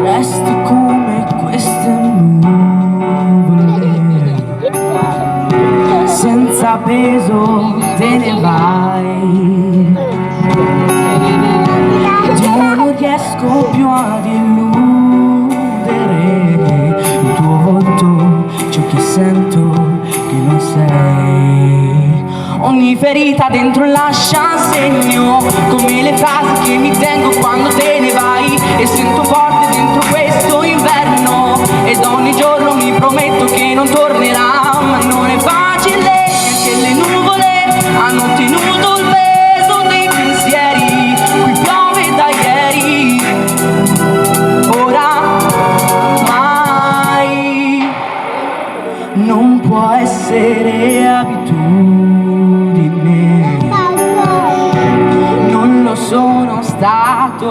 Resti come queste nuvole, senza peso te ne vai. Io non riesco più ad illudere il tuo volto, ciò che sento che non sei. Ogni ferita dentro lascia segno, come le frasi che mi tengo quando te ne vai. E sento forte dentro questo inverno, ed ogni giorno mi prometto che non tornerà. Ma non è facile, neanche le nuvole hanno tenuto il peso dei pensieri. Qui piove da ieri, ora mai. Non può essere abitudine, non lo sono stato